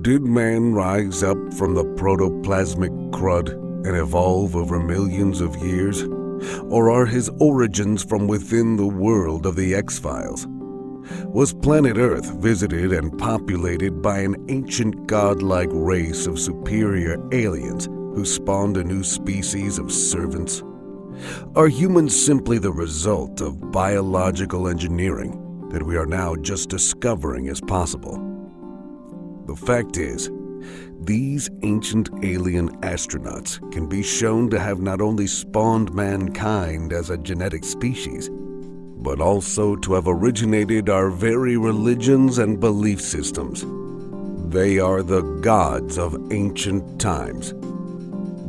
Did man rise up from the protoplasmic crud and evolve over millions of years? Or are his origins from within the world of the X-Files? Was planet Earth visited and populated by an ancient godlike race of superior aliens who spawned a new species of servants? Are humans simply the result of biological engineering that we are now just discovering as possible? The fact is, these ancient alien astronauts can be shown to have not only spawned mankind as a genetic species, but also to have originated our very religions and belief systems. They are the gods of ancient times.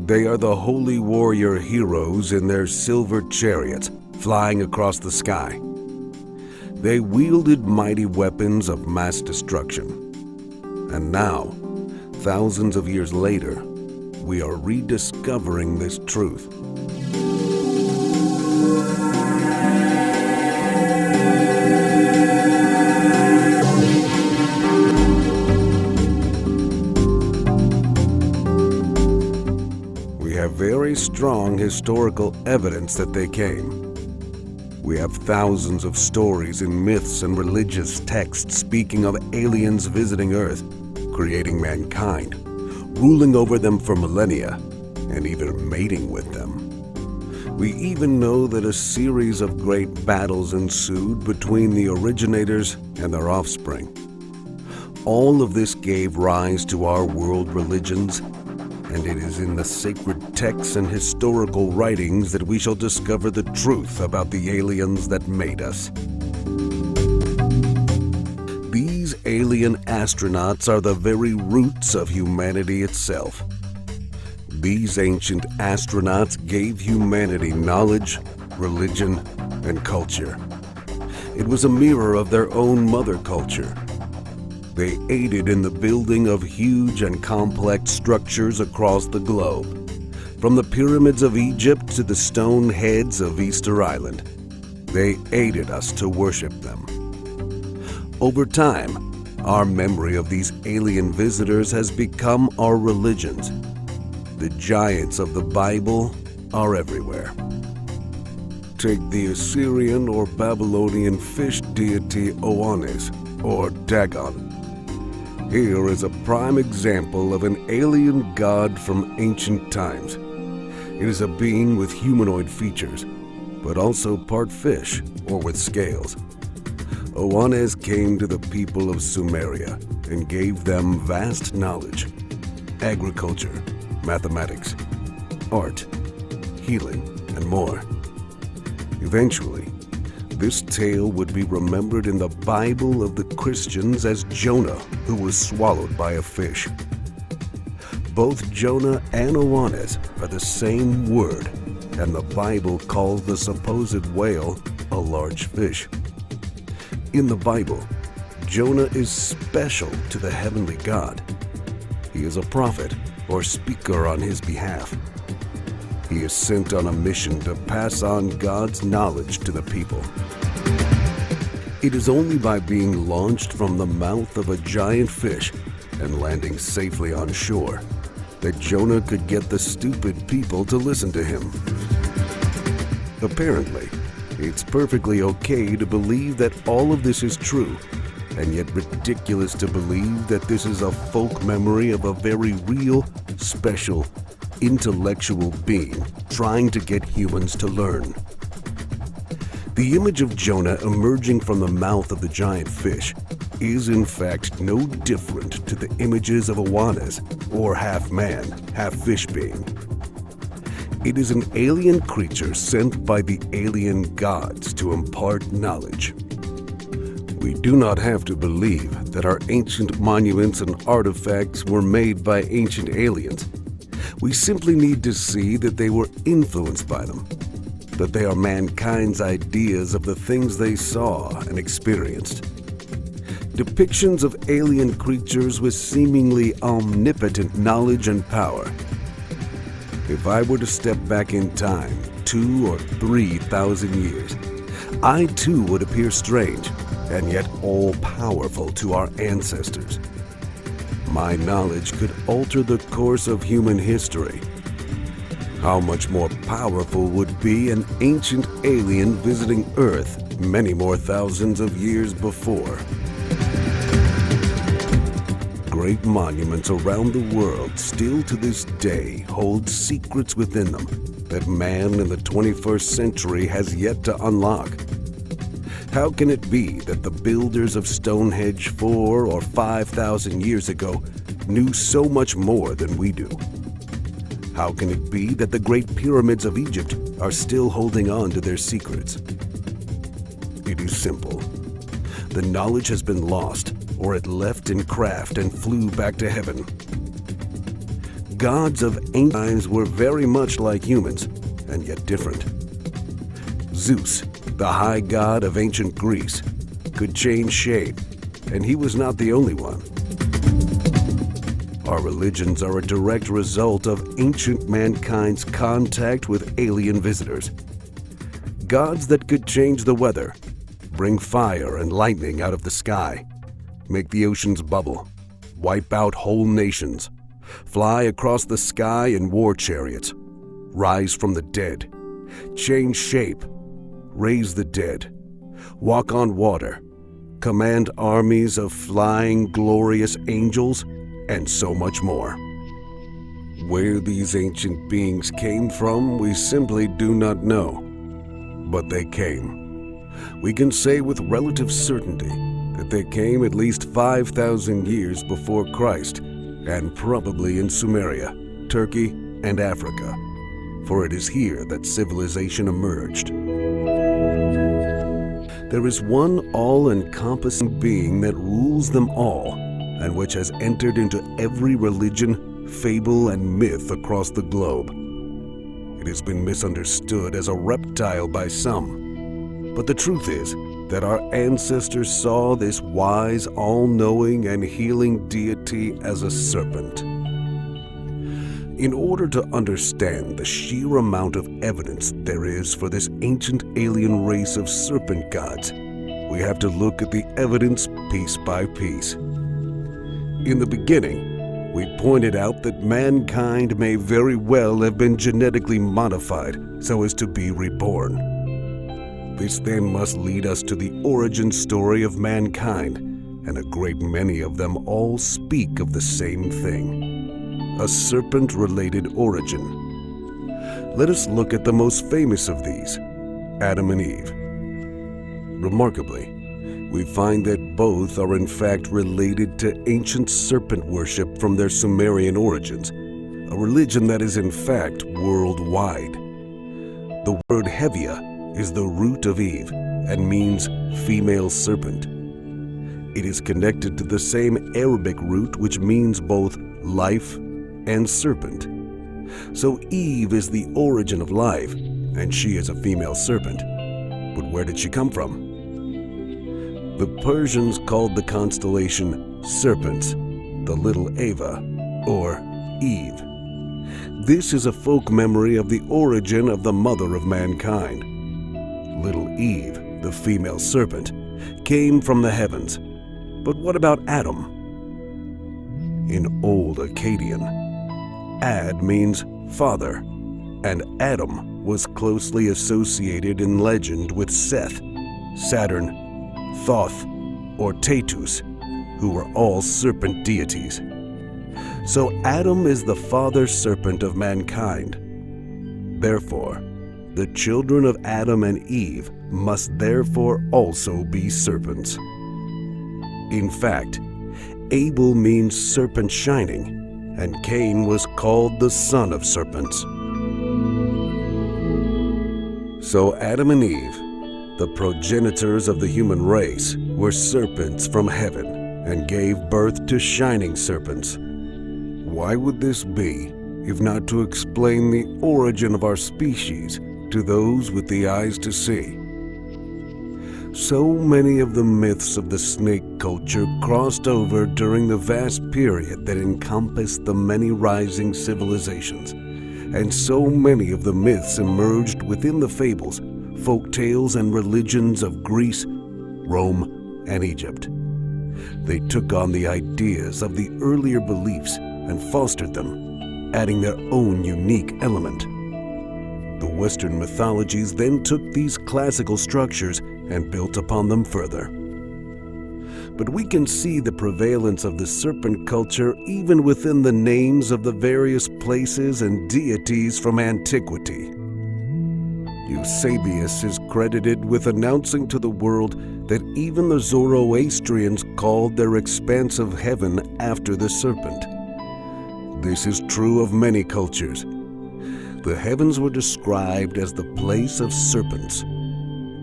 They are the holy warrior heroes in their silver chariots flying across the sky. They wielded mighty weapons of mass destruction. And now, thousands of years later, we are rediscovering this truth. We have very strong historical evidence that they came. We have thousands of stories in myths and religious texts speaking of aliens visiting Earth, creating mankind, ruling over them for millennia, and even mating with them. We even know that a series of great battles ensued between the originators and their offspring. All of this gave rise to our world religions, and it is in the sacred texts and historical writings that we shall discover the truth about the aliens that made us. These alien astronauts are the very roots of humanity itself. These ancient astronauts gave humanity knowledge, religion, and culture. It was a mirror of their own mother culture. They aided in the building of huge and complex structures across the globe, from the pyramids of Egypt to the stone heads of Easter Island. They aided us to worship them. Over time, our memory of these alien visitors has become our religions. The giants of the Bible are everywhere. Take the Assyrian or Babylonian fish deity Oannes, or Dagon. Here is a prime example of an alien god from ancient times. It is a being with humanoid features, but also part fish or with scales. Oannes came to the people of Sumeria and gave them vast knowledge: agriculture, mathematics, art, healing, and more. Eventually, this tale would be remembered in the Bible of the Christians as Jonah, who was swallowed by a fish. Both Jonah and Oannes are the same word, and the Bible calls the supposed whale a large fish. In the Bible, Jonah is special to the heavenly God. He is a prophet or speaker on his behalf. He is sent on a mission to pass on God's knowledge to the people. It is only by being launched from the mouth of a giant fish and landing safely on shore that Jonah could get the stupid people to listen to him. Apparently, it's perfectly okay to believe that all of this is true, and yet ridiculous to believe that this is a folk memory of a very real, special, intellectual being trying to get humans to learn. The image of Jonah emerging from the mouth of the giant fish is in fact no different to the images of Oannes, or half-man, half-fish being. It is an alien creature sent by the alien gods to impart knowledge. We do not have to believe that our ancient monuments and artifacts were made by ancient aliens. We simply need to see that they were influenced by them, that they are mankind's ideas of the things they saw and experienced. Depictions of alien creatures with seemingly omnipotent knowledge and power. If I were to step back in time 2,000 or 3,000 years, I too would appear strange and yet all-powerful to our ancestors. my knowledge could alter the course of human history. How much more powerful would be an ancient alien visiting Earth many more thousands of years before? Great monuments around the world still to this day hold secrets within them that man in the 21st century has yet to unlock. How can it be that the builders of Stonehenge 4,000 or 5,000 years ago knew so much more than we do? How can it be that the Great Pyramids of Egypt are still holding on to their secrets? It is simple. The knowledge has been lost, or it left in craft and flew back to heaven. Gods of ancient times were very much like humans, and yet different. Zeus, the high god of ancient Greece, could change shape, and he was not the only one. Our religions are a direct result of ancient mankind's contact with alien visitors. Gods that could change the weather, bring fire and lightning out of the sky, make the oceans bubble, wipe out whole nations, fly across the sky in war chariots, rise from the dead, change shape, raise the dead, walk on water, command armies of flying, glorious angels, and so much more. Where these ancient beings came from, we simply do not know. But they came. We can say with relative certainty that they came at least 5,000 years before Christ, and probably in Sumeria, Turkey, and Africa, for it is here that civilization emerged. There is one all-encompassing being that rules them all, and which has entered into every religion, fable, and myth across the globe. It has been misunderstood as a reptile by some, but the truth is that our ancestors saw this wise, all-knowing, and healing deity as a serpent. In order to understand the sheer amount of evidence there is for this ancient alien race of serpent gods, we have to look at the evidence piece by piece. In the beginning, we pointed out that mankind may very well have been genetically modified so as to be reborn. This then must lead us to the origin story of mankind, and a great many of them all speak of the same thing: a serpent-related origin. Let us look at the most famous of these, Adam and Eve. Remarkably, we find that both are in fact related to ancient serpent worship from their Sumerian origins, a religion that is in fact worldwide. The word Hevia is the root of Eve and means female serpent. It is connected to the same Arabic root which means both life and serpent. So Eve is the origin of life, and she is a female serpent. But where did she come from? The Persians called the constellation Serpents, the little Ava, or Eve. This is a folk memory of the origin of the mother of mankind. Little Eve, the female serpent, came from the heavens. But what about Adam? In Old Akkadian, Ad means father, and Adam was closely associated in legend with Seth, Saturn, Thoth, or Tatus, who were all serpent deities. So Adam is the father serpent of mankind. Therefore, the children of Adam and Eve must therefore also be serpents. In fact, Abel means serpent shining, and Cain was called the son of serpents. So Adam and Eve, the progenitors of the human race, were serpents from heaven and gave birth to shining serpents. Why would this be, if not to explain the origin of our species to those with the eyes to see? So many of the myths of the snake culture crossed over during the vast period that encompassed the many rising civilizations, and so many of the myths emerged within the fables, folk tales, and religions of Greece, Rome, and Egypt. They took on the ideas of the earlier beliefs and fostered them, adding their own unique element. The Western mythologies then took these classical structures and built upon them further. But we can see the prevalence of the serpent culture even within the names of the various places and deities from antiquity. Eusebius is credited with announcing to the world that even the Zoroastrians called their expanse of heaven after the serpent. This is true of many cultures. The heavens were described as the place of serpents,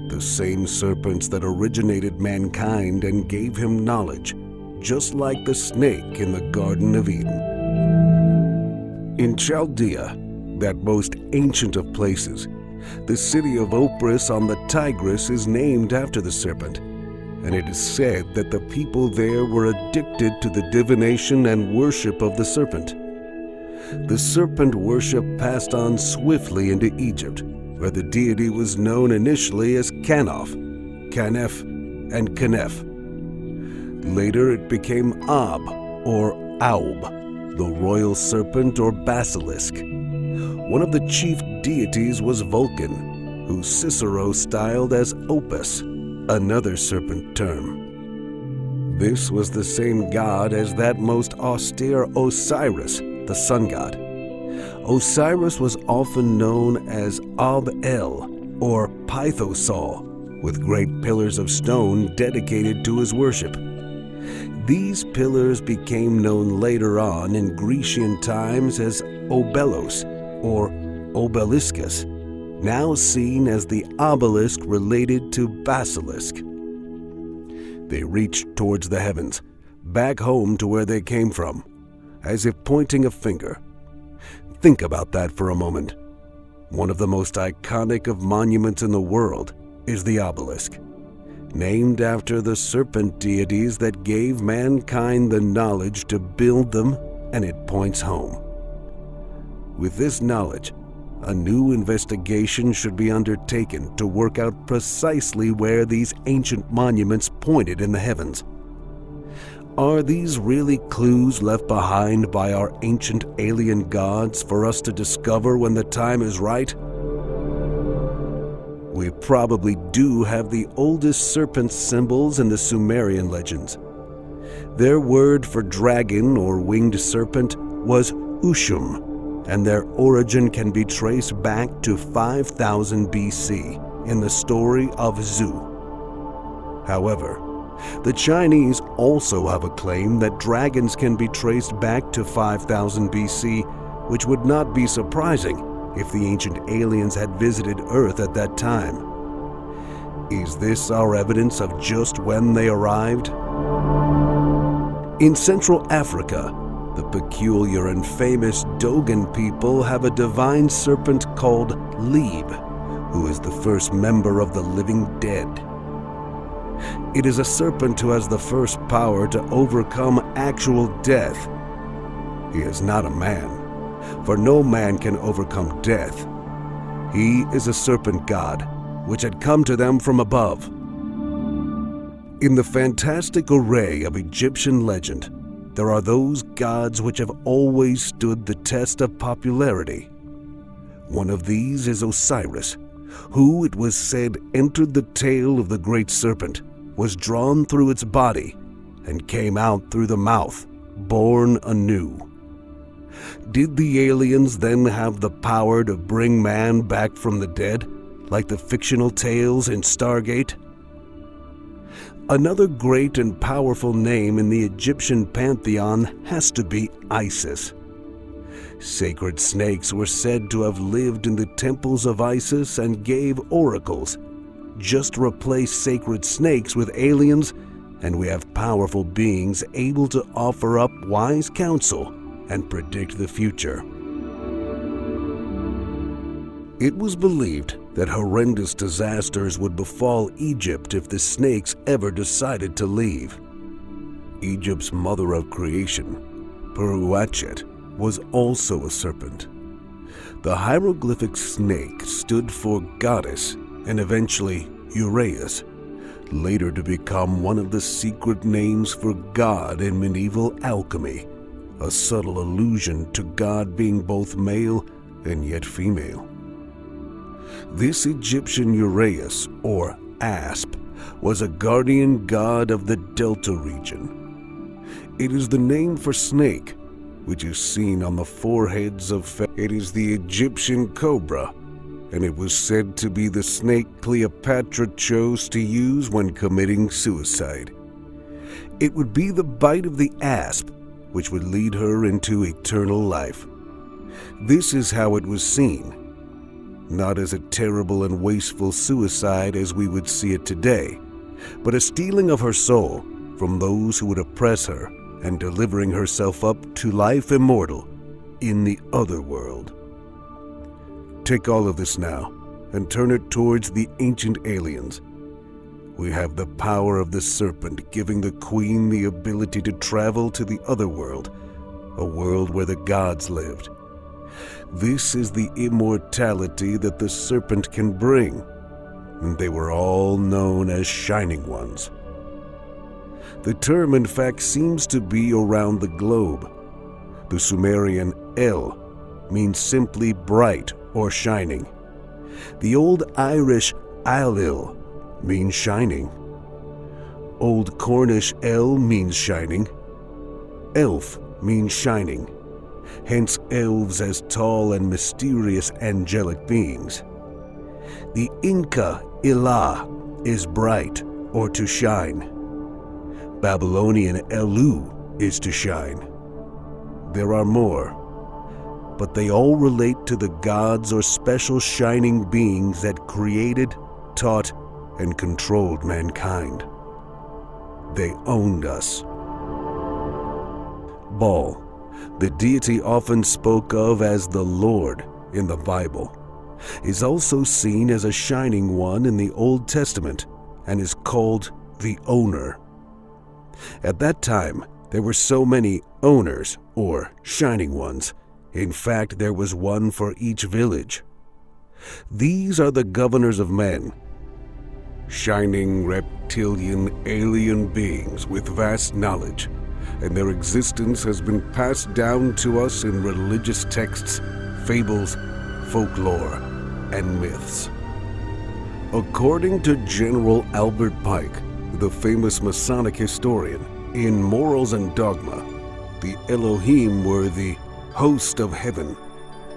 the same serpents that originated mankind and gave him knowledge, just like the snake in the Garden of Eden. In Chaldea, that most ancient of places, the city of Ophrys on the Tigris is named after the serpent, and it is said that the people there were addicted to the divination and worship of the serpent. The serpent worship passed on swiftly into Egypt, where the deity was known initially as Kanof, Kanef, and Kanef. Later it became Ab, or Aub, the royal serpent or basilisk. One of the chief deities was Vulcan, who Cicero styled as Opus, another serpent term. This was the same god as that most austere Osiris, the sun god. Osiris was often known as Ab-El, or Pythosol, with great pillars of stone dedicated to his worship. These pillars became known later on in Grecian times as Obelos, or Obeliscus, now seen as the obelisk related to basilisk. They reached towards the heavens, back home to where they came from, as if pointing a finger. Think about that for a moment. One of the most iconic of monuments in the world is the obelisk, named after the serpent deities that gave mankind the knowledge to build them, and it points home. With this knowledge, a new investigation should be undertaken to work out precisely where these ancient monuments pointed in the heavens. Are these really clues left behind by our ancient alien gods for us to discover when the time is right? We probably do have the oldest serpent symbols in the Sumerian legends. Their word for dragon or winged serpent was Ushum, and their origin can be traced back to 5000 BC in the story of Zu. However, the Chinese also have a claim that dragons can be traced back to 5000 BC, which would not be surprising if the ancient aliens had visited Earth at that time. Is this our evidence of just when they arrived? In Central Africa, the peculiar and famous Dogon people have a divine serpent called Lib, who is the first member of the living dead. It is a serpent who has the first power to overcome actual death. He is not a man, for no man can overcome death. He is a serpent god, which had come to them from above. In the fantastic array of Egyptian legend, there are those gods which have always stood the test of popularity. One of these is Osiris, who, it was said, entered the tail of the great serpent, was drawn through its body, and came out through the mouth, born anew. Did the aliens then have the power to bring man back from the dead, like the fictional tales in Stargate? Another great and powerful name in the Egyptian pantheon has to be Isis. Sacred snakes were said to have lived in the temples of Isis and gave oracles. Just replace sacred snakes with aliens, and we have powerful beings able to offer up wise counsel and predict the future. It was believed that horrendous disasters would befall Egypt if the snakes ever decided to leave. Egypt's mother of creation, Puruachet, was also a serpent. The hieroglyphic snake stood for goddess and eventually Uraeus, later to become one of the secret names for God in medieval alchemy, a subtle allusion to God being both male and yet female. This Egyptian Uraeus, or Asp, was a guardian god of the Delta region. It is the name for snake, which is seen on the foreheads of It is the Egyptian cobra, and it was said to be the snake Cleopatra chose to use when committing suicide. It would be the bite of the asp which would lead her into eternal life. This is how it was seen, not as a terrible and wasteful suicide as we would see it today, but a stealing of her soul from those who would oppress her and delivering herself up to life immortal in the other world. Take all of this now and turn it towards the ancient aliens. We have the power of the serpent, giving the queen the ability to travel to the other world, a world where the gods lived. This is the immortality that the serpent can bring, and they were all known as Shining Ones. The term, in fact, seems to be around the globe. The Sumerian El means simply bright or shining. The Old Irish Ailil means shining. Old Cornish El means shining. Elf means shining, hence elves as tall and mysterious angelic beings. The Inca Ilah is bright or to shine. Babylonian Elu is to shine. There are more, but they all relate to the gods or special shining beings that created, taught, and controlled mankind. They owned us. Baal, the deity often spoke of as the Lord in the Bible, is also seen as a shining one in the Old Testament and is called the owner. At that time, there were so many owners or shining ones. In fact, there was one for each village. These are the governors of men, shining reptilian alien beings with vast knowledge, and their existence has been passed down to us in religious texts, fables, folklore, and myths. According to General Albert Pike, the famous Masonic historian, in Morals and Dogma, the Elohim were the host of heaven,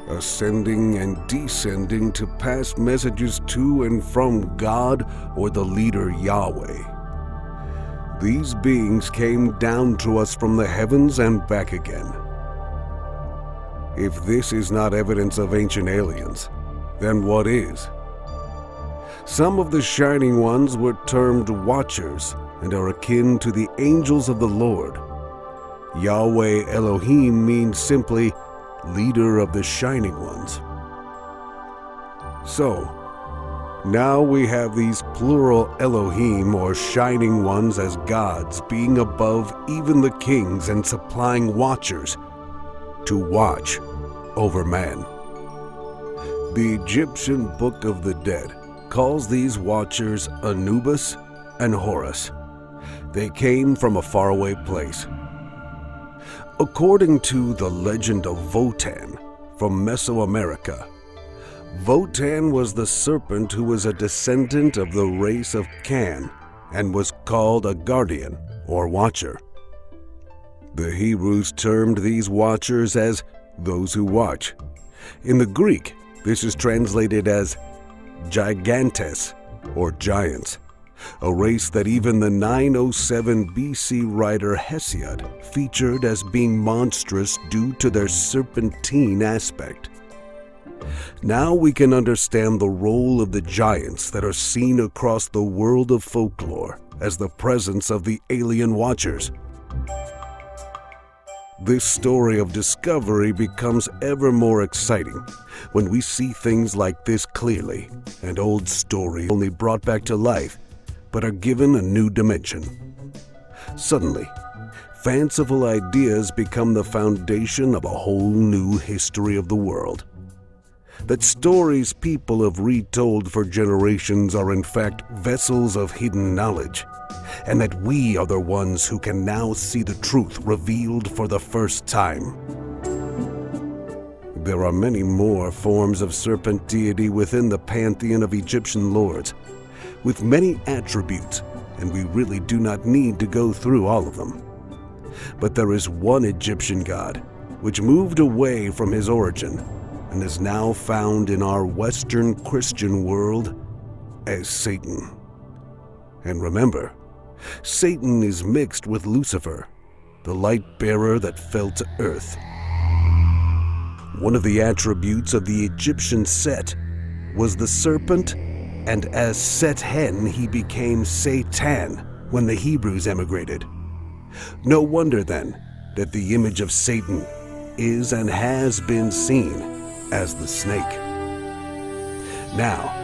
ascending and descending to pass messages to and from God or the leader Yahweh. These beings came down to us from the heavens and back again. If this is not evidence of ancient aliens, then what is? Some of the Shining Ones were termed Watchers and are akin to the angels of the Lord. Yahweh Elohim means simply leader of the Shining Ones. So, now we have these plural Elohim or Shining Ones as gods being above even the kings and supplying watchers to watch over man. The Egyptian Book of the Dead calls these watchers Anubis and Horus. They came from a faraway place. According to the legend of Votan from Mesoamerica, Votan was the serpent who was a descendant of the race of Can and was called a guardian or watcher. The Hebrews termed these watchers as those who watch. In the Greek, this is translated as gigantes or giants, a race that even the 907 BC writer Hesiod featured as being monstrous due to their serpentine aspect. Now we can understand the role of the giants that are seen across the world of folklore as the presence of the alien watchers. This story of discovery becomes ever more exciting when we see things like this clearly, and old stories only brought back to life, but are given a new dimension. Suddenly, fanciful ideas become the foundation of a whole new history of the world. that stories people have retold for generations are in fact vessels of hidden knowledge, and that we are the ones who can now see the truth revealed for the first time. There are many more forms of serpent deity within the pantheon of Egyptian lords, with many attributes, and we really do not need to go through all of them. But there is one Egyptian god which moved away from his origin and is now found in our Western Christian world as Satan. And remember, Satan is mixed with Lucifer, the light bearer that fell to earth. One of the attributes of the Egyptian Set was the serpent, and as Set-hen he became Satan when the Hebrews emigrated. No wonder then that the image of Satan is and has been seen as the snake. Now,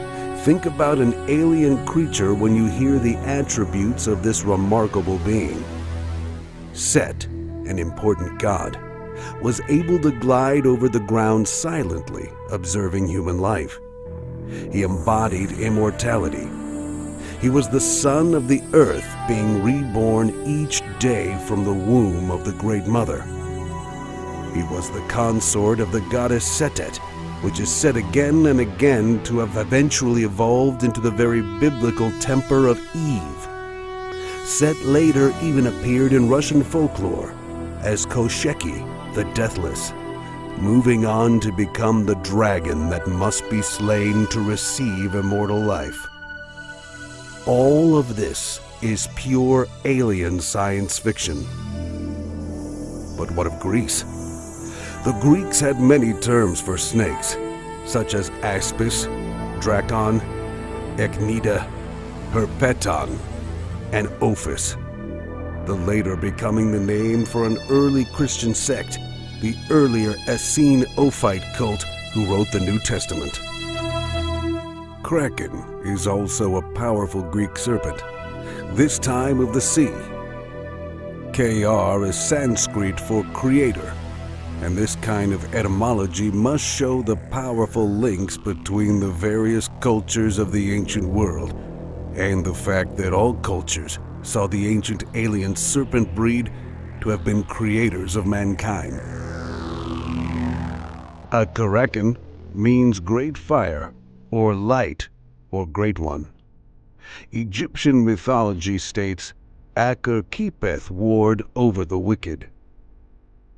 think about an alien creature when you hear the attributes of this remarkable being. Set, an important god, was able to glide over the ground silently, observing human life. He embodied immortality. He was the son of the earth, being reborn each day from the womb of the Great Mother. He was the consort of the goddess Setet, which is said again and again to have eventually evolved into the very biblical temper of Eve. Set later even appeared in Russian folklore as Kosheki, the Deathless, moving on to become the dragon that must be slain to receive immortal life. All of this is pure alien science fiction. But what of Greece? The Greeks had many terms for snakes, such as aspis, drakon, eknida, herpeton, and ophis, the later becoming the name for an early Christian sect, the earlier Essene-Ophite cult who wrote the New Testament. Kraken is also a powerful Greek serpent, this time of the sea. Kr is Sanskrit for creator, and this kind of etymology must show the powerful links between the various cultures of the ancient world, and the fact that all cultures saw the ancient alien serpent breed to have been creators of mankind. A Kraken means great fire, or light, or great one. Egyptian mythology states, Aker keepeth ward over the wicked.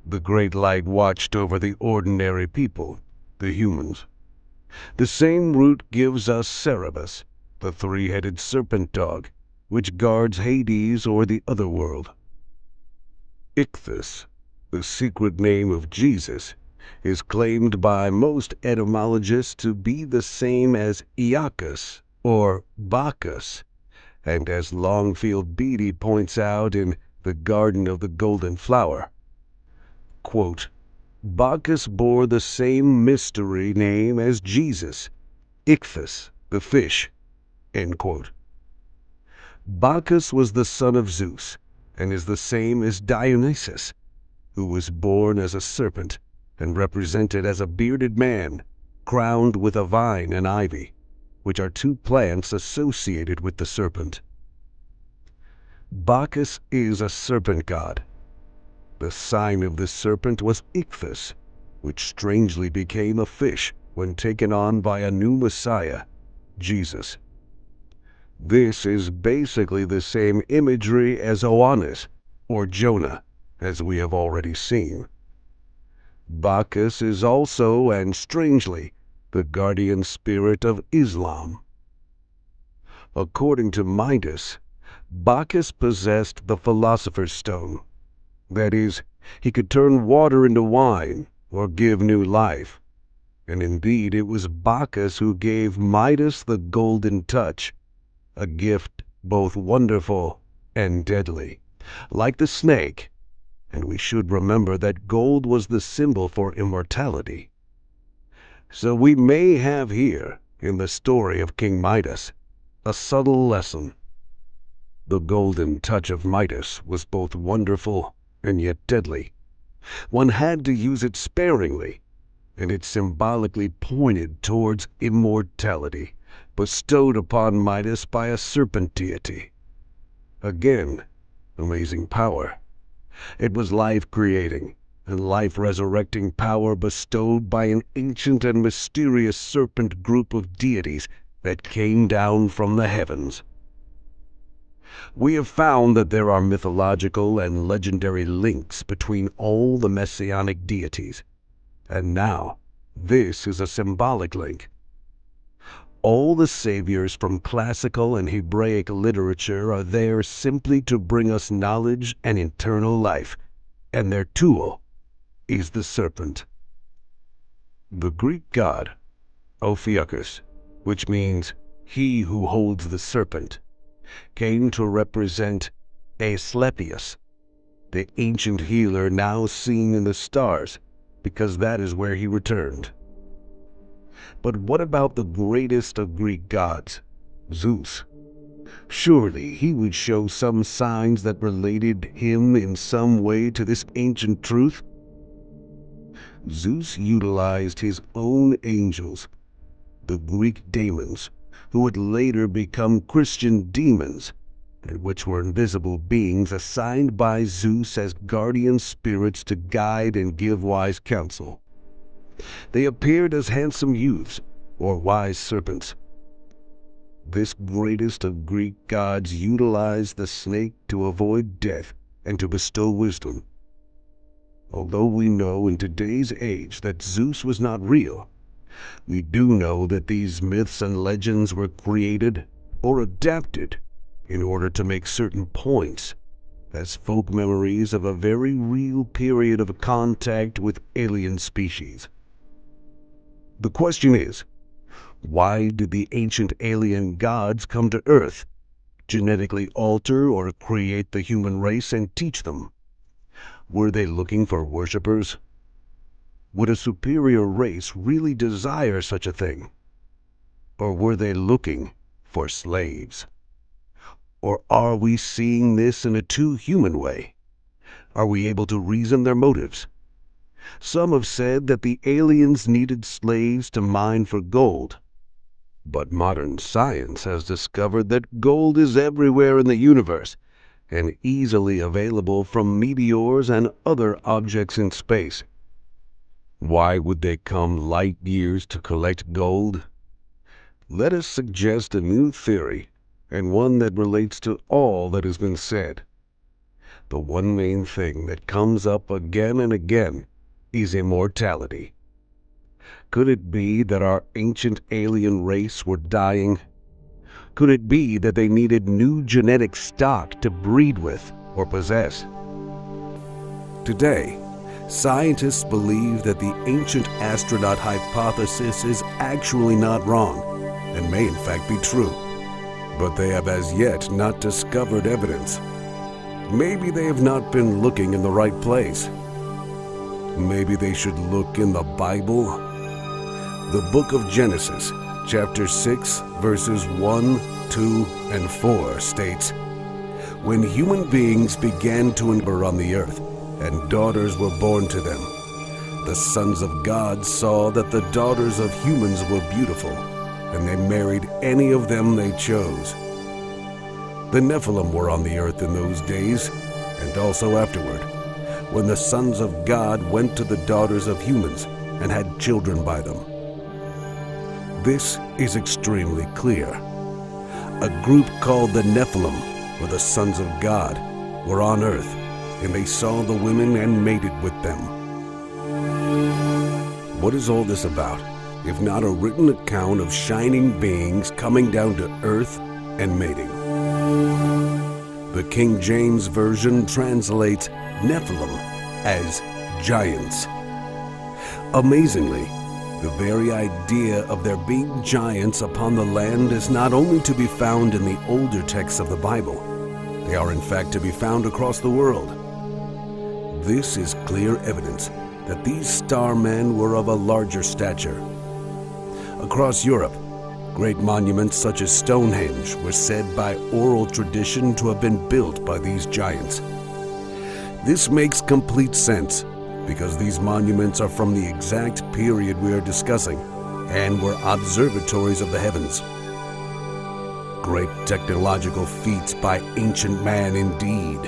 The great light watched over the ordinary people, the humans. The same root gives us Cerberus, the three-headed serpent dog, which guards Hades or the other world. Ichthus, the secret name of Jesus, is claimed by most etymologists to be the same as Iacchus or Bacchus, and as Longfield Beatty points out in The Garden of the Golden Flower, quote, Bacchus bore the same mystery name as Jesus, Ichthus, the fish, end quote. Bacchus was the son of Zeus, and is the same as Dionysus, who was born as a serpent and represented as a bearded man, crowned with a vine and ivy, which are two plants associated with the serpent. Bacchus is a serpent god. The sign of this serpent was Ichthus, which strangely became a fish when taken on by a new Messiah, Jesus. This is basically the same imagery as Oannes, or Jonah, as we have already seen. Bacchus is also, and strangely, the guardian spirit of Islam. According to Midas, Bacchus possessed the Philosopher's Stone. That is, he could turn water into wine or give new life. And indeed, it was Bacchus who gave Midas the golden touch, a gift both wonderful and deadly, like the snake. And we should remember that gold was the symbol for immortality. So we may have here, in the story of King Midas, a subtle lesson. The golden touch of Midas was both wonderful and yet deadly. One had to use it sparingly, and it symbolically pointed towards immortality, bestowed upon Midas by a serpent deity. Again, amazing power. It was life-creating and life-resurrecting power bestowed by an ancient and mysterious serpent group of deities that came down from the heavens. We have found that there are mythological and legendary links between all the Messianic deities, and now this is a symbolic link. All the saviors from classical and Hebraic literature are there simply to bring us knowledge and eternal life, and their tool is the serpent. The Greek god, Ophiuchus, which means he who holds the serpent, came to represent Asclepius, the ancient healer now seen in the stars, because that is where he returned. But what about the greatest of Greek gods, Zeus? Surely he would show some signs that related him in some way to this ancient truth? Zeus utilized his own angels, the Greek daemons, who would later become Christian demons, and which were invisible beings assigned by Zeus as guardian spirits to guide and give wise counsel. They appeared as handsome youths or wise serpents. This greatest of Greek gods utilized the snake to avoid death and to bestow wisdom. Although we know in today's age that Zeus was not real, we do know that these myths and legends were created or adapted in order to make certain points as folk memories of a very real period of contact with alien species. The question is, why did the ancient alien gods come to Earth, genetically alter or create the human race and teach them? Were they looking for worshippers? Would a superior race really desire such a thing? Or were they looking for slaves? Or are we seeing this in a too human way? Are we able to reason their motives? Some have said that the aliens needed slaves to mine for gold. But modern science has discovered that gold is everywhere in the universe and easily available from meteors and other objects in space. Why would they come light years to collect gold? Let us suggest a new theory, and one that relates to all that has been said. The one main thing that comes up again and again is immortality. Could it be that our ancient alien race were dying? Could it be that they needed new genetic stock to breed with or possess? Today, scientists believe that the ancient astronaut hypothesis is actually not wrong and may in fact be true, but they have as yet not discovered evidence. Maybe they have not been looking in the right place. Maybe they should look in the Bible. The book of Genesis, chapter 6, verses 1, 2, and 4 states, "When human beings began to number on the earth, and daughters were born to them, the sons of God saw that the daughters of humans were beautiful, and they married any of them they chose." The Nephilim were on the earth in those days, and also afterward, when the sons of God went to the daughters of humans and had children by them. This is extremely clear. A group called the Nephilim, or the sons of God, were on earth, and they saw the women and mated with them. What is all this about, if not a written account of shining beings coming down to earth and mating? The King James Version translates Nephilim as giants. Amazingly, the very idea of there being giants upon the land is not only to be found in the older texts of the Bible, they are in fact to be found across the world. This is clear evidence that these starmen were of a larger stature. Across Europe, great monuments such as Stonehenge were said by oral tradition to have been built by these giants. This makes complete sense, because these monuments are from the exact period we are discussing and were observatories of the heavens. Great technological feats by ancient man indeed.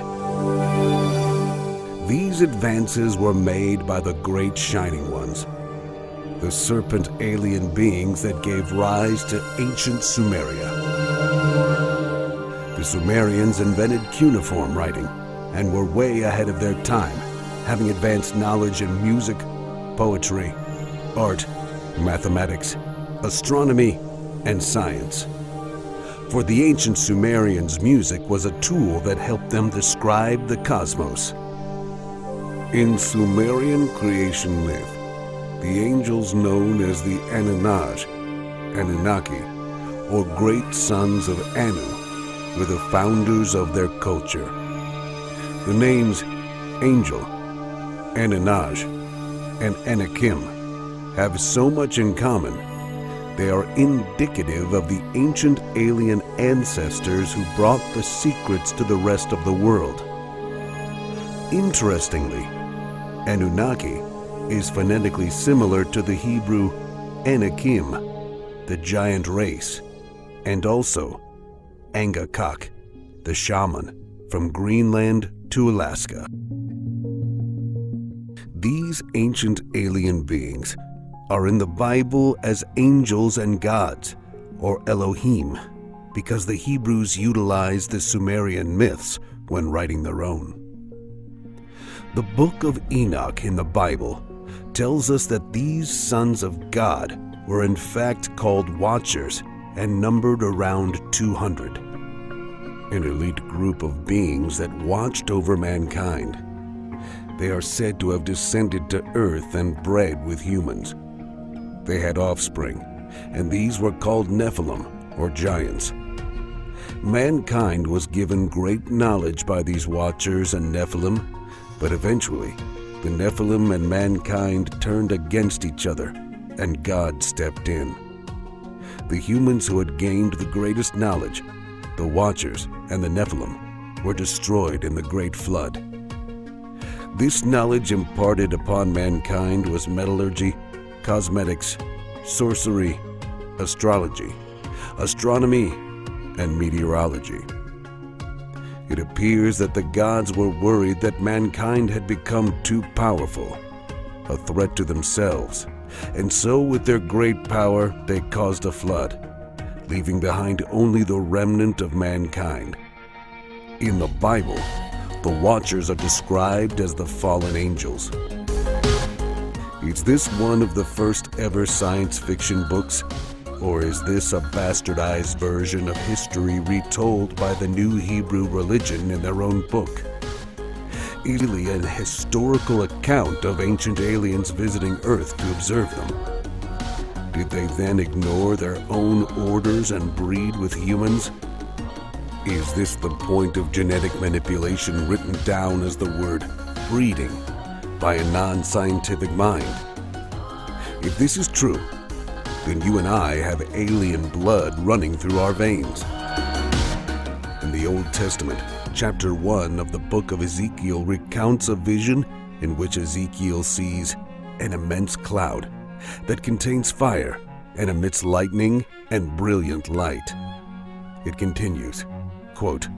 These advances were made by the great shining ones, the serpent alien beings that gave rise to ancient Sumeria. The Sumerians invented cuneiform writing and were way ahead of their time, having advanced knowledge in music, poetry, art, mathematics, astronomy, and science. For the ancient Sumerians, music was a tool that helped them describe the cosmos. In Sumerian creation myth, the angels known as the Anunnaki, or great sons of Anu, were the founders of their culture. The names angel, Anunnaki, and Anakim have so much in common. They are indicative of the ancient alien ancestors who brought the secrets to the rest of the world. Interestingly, Anunnaki is phonetically similar to the Hebrew Anakim, the giant race, and also Angakok, the shaman, from Greenland to Alaska. These ancient alien beings are in the Bible as angels and gods, or Elohim, because the Hebrews utilized the Sumerian myths when writing their own. The book of Enoch in the Bible tells us that these sons of God were in fact called Watchers and numbered around 200. An elite group of beings that watched over mankind. They are said to have descended to earth and bred with humans. They had offspring, and these were called Nephilim, or giants. Mankind was given great knowledge by these Watchers and Nephilim, but eventually, the Nephilim and mankind turned against each other, and God stepped in. The humans who had gained the greatest knowledge, the Watchers and the Nephilim, were destroyed in the Great Flood. This knowledge imparted upon mankind was metallurgy, cosmetics, sorcery, astrology, astronomy, and meteorology. It appears that the gods were worried that mankind had become too powerful, a threat to themselves, and so with their great power they caused a flood, leaving behind only the remnant of mankind. In the Bible, the Watchers are described as the fallen angels. Is this one of the first ever science fiction books? Or is this a bastardized version of history retold by the new Hebrew religion in their own book? Is it really a historical account of ancient aliens visiting Earth to observe them? Did they then ignore their own orders and breed with humans? Is this the point of genetic manipulation written down as the word breeding by a non-scientific mind? If this is true, then you and I have alien blood running through our veins. In the Old Testament, chapter 1 of the book of Ezekiel recounts a vision in which Ezekiel sees an immense cloud that contains fire and emits lightning and brilliant light. It continues, quote,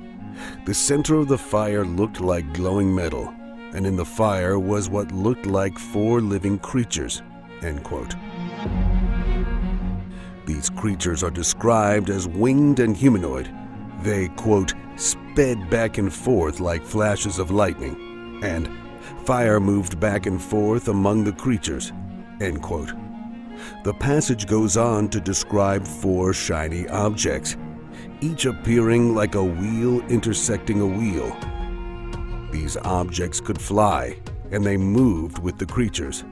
"The center of the fire looked like glowing metal, and in the fire was what looked like 4 living creatures," end quote. These creatures are described as winged and humanoid. They, quote, "sped back and forth like flashes of lightning," and "fire moved back and forth among the creatures," end quote. The passage goes on to describe 4 shiny objects, each appearing like a wheel intersecting a wheel. These objects could fly, and they moved with the creatures.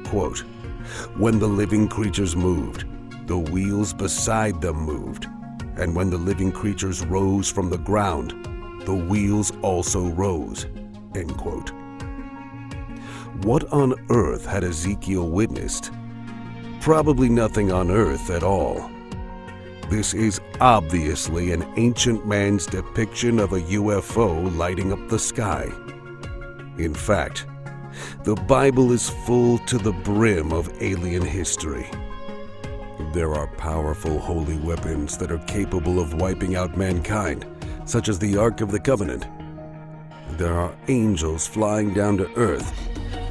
Quote, "When the living creatures moved, the wheels beside them moved, and when the living creatures rose from the ground, the wheels also rose," end quote. What on earth had Ezekiel witnessed? Probably nothing on earth at all. This is obviously an ancient man's depiction of a UFO lighting up the sky. In fact, The Bible is full to the brim of alien history. There are powerful holy weapons that are capable of wiping out mankind, such as the Ark of the Covenant. There are angels flying down to earth,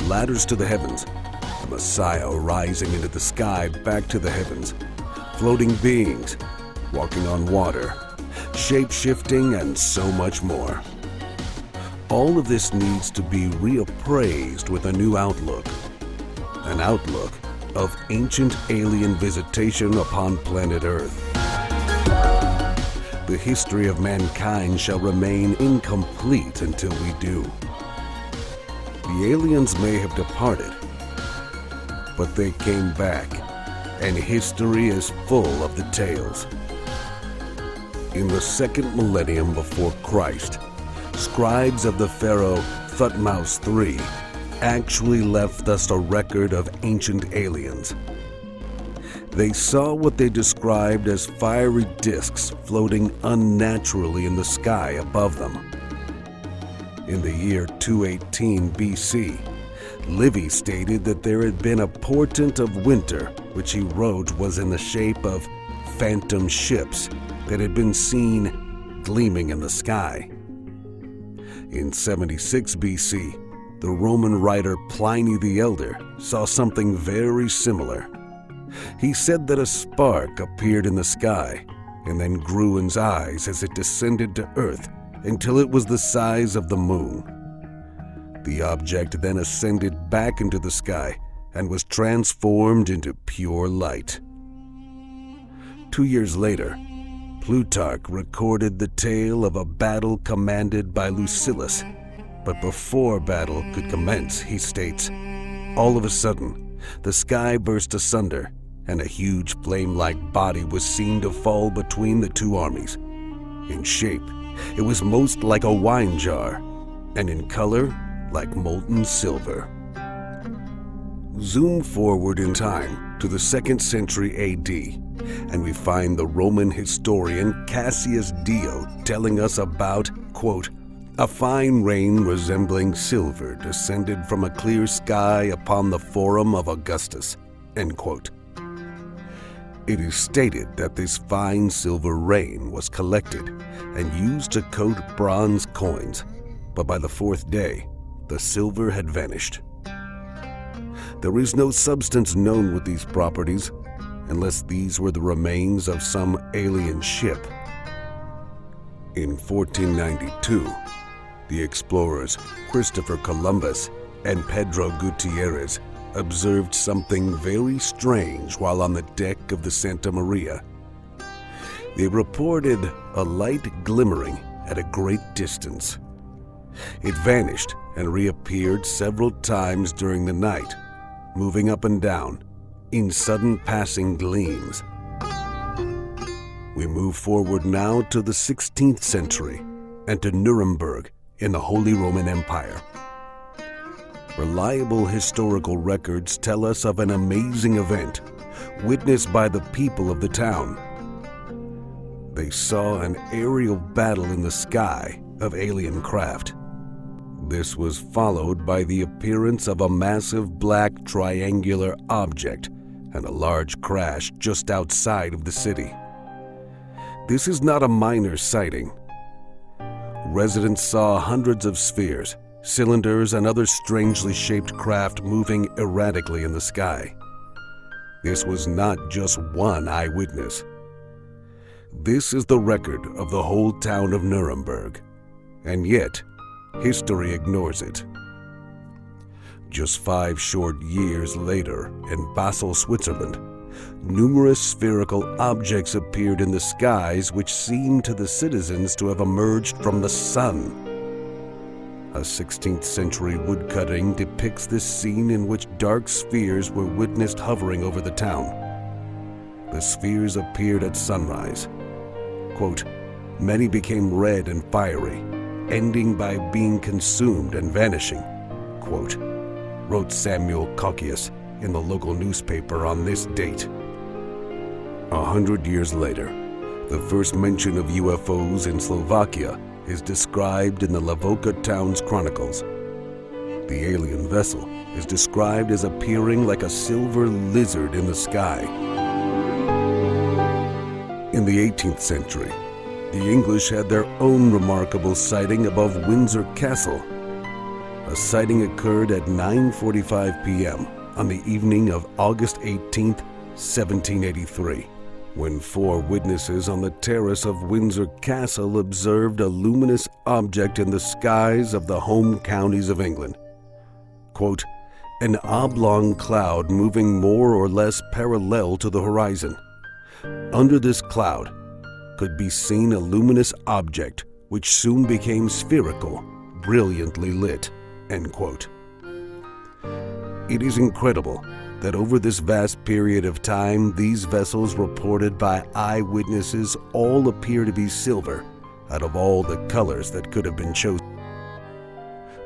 ladders to the heavens, the Messiah rising into the sky back to the heavens, floating beings, walking on water, shape-shifting, and so much more. All of this needs to be reappraised with a new outlook, an outlook of ancient alien visitation upon planet Earth. The history of mankind shall remain incomplete until we do. The aliens may have departed, but they came back, and history is full of the tales. In the second millennium before Christ, scribes of the pharaoh Thutmose III actually left us a record of ancient aliens. They saw what they described as fiery discs floating unnaturally in the sky above them. In the year 218 BC, Livy stated that there had been a portent of winter, which he wrote was in the shape of phantom ships that had been seen gleaming in the sky. In 76 BC, the Roman writer Pliny the Elder saw something very similar. He said that a spark appeared in the sky and then grew in eyes as it descended to earth until it was the size of the moon. The object then ascended back into the sky and was transformed into pure light. 2 years later, Plutarch recorded the tale of a battle commanded by Lucilius. But before battle could commence, he states, all of a sudden, the sky burst asunder, and a huge flame-like body was seen to fall between the two armies. In shape, it was most like a wine jar, and in color, like molten silver. Zoom forward in time to the 2nd century AD, and we find the Roman historian Cassius Dio telling us about, quote, a fine rain resembling silver descended from a clear sky upon the forum of Augustus, end quote. It is stated that this fine silver rain was collected and used to coat bronze coins, but by the 4th day, the silver had vanished. There is no substance known with these properties, unless these were the remains of some alien ship. In 1492, the explorers Christopher Columbus and Pedro Gutierrez observed something very strange while on the deck of the Santa Maria. They reported a light glimmering at a great distance. It vanished and reappeared several times during the night, moving up and down in sudden passing gleams. We move forward now to the 16th century and to Nuremberg in the Holy Roman Empire. Reliable historical records tell us of an amazing event witnessed by the people of the town. They saw an aerial battle in the sky of alien craft. This was followed by the appearance of a massive black triangular object and a large crash just outside of the city. This is not a minor sighting. Residents saw hundreds of spheres, cylinders, and other strangely shaped craft moving erratically in the sky. This was not just one eyewitness. This is the record of the whole town of Nuremberg, and yet history ignores it. Just 5 short years later, in Basel, Switzerland, numerous spherical objects appeared in the skies which seemed to the citizens to have emerged from the sun. A 16th century woodcutting depicts this scene in which dark spheres were witnessed hovering over the town. The spheres appeared at sunrise. Quote, many became red and fiery, ending by being consumed and vanishing, quote, wrote Samuel Cocchius in the local newspaper on this date. 100 years later, the first mention of UFOs in Slovakia is described in the Lavoka Town's chronicles. The alien vessel is described as appearing like a silver lizard in the sky. In the 18th century, the English had their own remarkable sighting above Windsor Castle. A sighting occurred at 9:45 p.m. on the evening of August 18, 1783, when 4 witnesses on the terrace of Windsor Castle observed a luminous object in the skies of the home counties of England. Quote, "An oblong cloud moving more or less parallel to the horizon. Under this cloud could be seen a luminous object which soon became spherical, brilliantly lit." End quote. It is incredible that over this vast period of time, these vessels reported by eyewitnesses all appear to be silver out of all the colors that could have been chosen.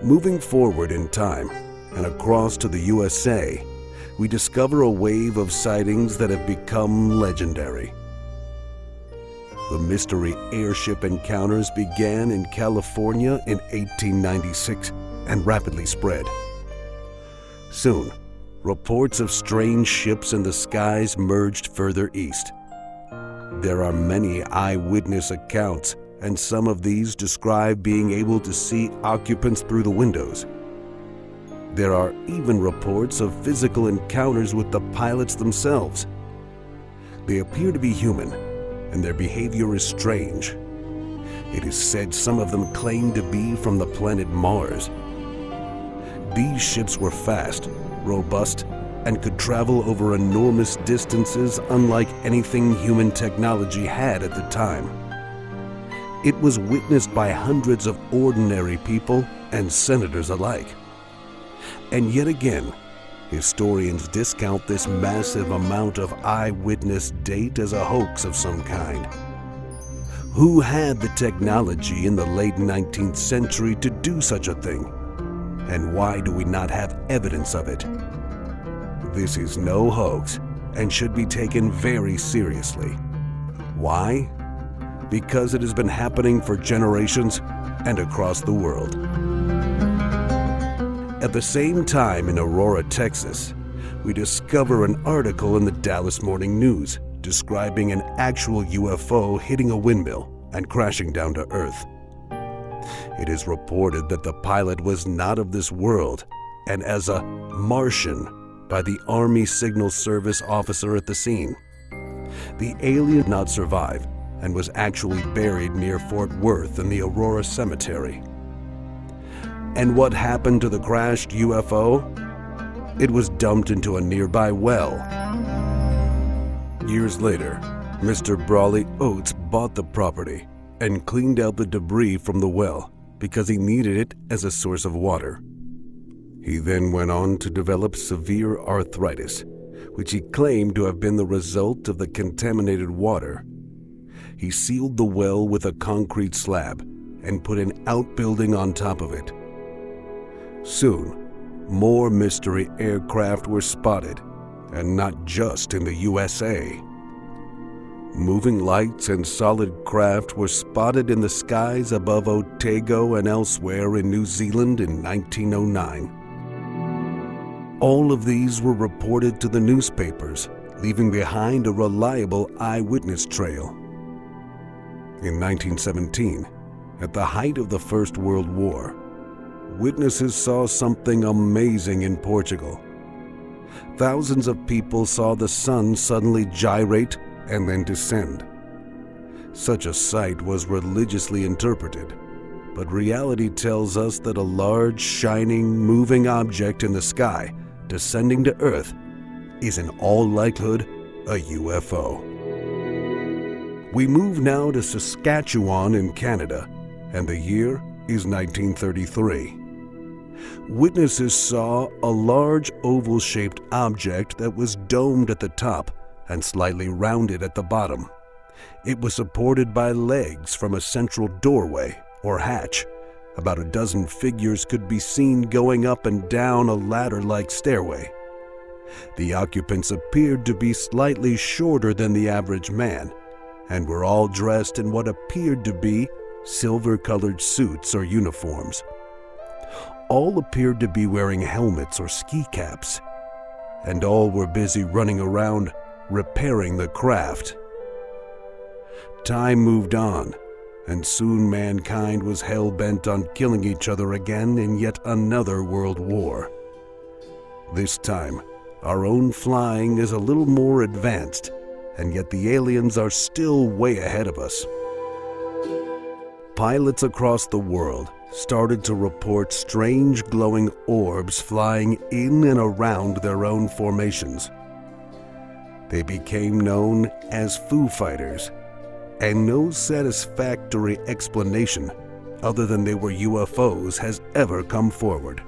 Moving forward in time and across to the USA, we discover a wave of sightings that have become legendary. The mystery airship encounters began in California in 1896 and rapidly spread. Soon, reports of strange ships in the skies merged further east. There are many eyewitness accounts, and some of these describe being able to see occupants through the windows. There are even reports of physical encounters with the pilots themselves. They appear to be human, and their behavior is strange. It is said some of them claim to be from the planet Mars. These ships were fast, robust, and could travel over enormous distances unlike anything human technology had at the time. It was witnessed by hundreds of ordinary people and senators alike. And yet again, historians discount this massive amount of eyewitness data as a hoax of some kind. Who had the technology in the late 19th century to do such a thing? And why do we not have evidence of it? This is no hoax and should be taken very seriously. Why? Because it has been happening for generations and across the world. At the same time in Aurora, Texas, we discover an article in the Dallas Morning News describing an actual UFO hitting a windmill and crashing down to Earth. It is reported that the pilot was not of this world and as a Martian by the Army Signal Service officer at the scene. The alien did not survive and was actually buried near Fort Worth in the Aurora Cemetery. And what happened to the crashed UFO? It was dumped into a nearby well. Years later, Mr. Brawley Oates bought the property and cleaned out the debris from the well because he needed it as a source of water. He then went on to develop severe arthritis, which he claimed to have been the result of the contaminated water. He sealed the well with a concrete slab and put an outbuilding on top of it. Soon, more mystery aircraft were spotted, and not just in the USA. Moving lights and solid craft were spotted in the skies above Otago and elsewhere in New Zealand in 1909. All of these were reported to the newspapers, leaving behind a reliable eyewitness trail. In 1917, at the height of the First World War, witnesses saw something amazing in Portugal. Thousands of people saw the sun suddenly gyrate and then descend. Such a sight was religiously interpreted, but reality tells us that a large, shining, moving object in the sky descending to Earth is in all likelihood a UFO. We move now to Saskatchewan in Canada, and the year is 1933. Witnesses saw a large oval-shaped object that was domed at the top and slightly rounded at the bottom. It was supported by legs from a central doorway or hatch. About a dozen figures could be seen going up and down a ladder-like stairway. The occupants appeared to be slightly shorter than the average man and were all dressed in what appeared to be silver-colored suits or uniforms. all appeared to be wearing helmets or ski caps, and all were busy running around repairing the craft. Time moved on, and soon mankind was hell-bent on killing each other again in yet another world war. This time, our own flying is a little more advanced, and yet the aliens are still way ahead of us. Pilots across the world started to report strange glowing orbs flying in and around their own formations. They became known as Foo Fighters, and no satisfactory explanation other than they were UFOs has ever come forward.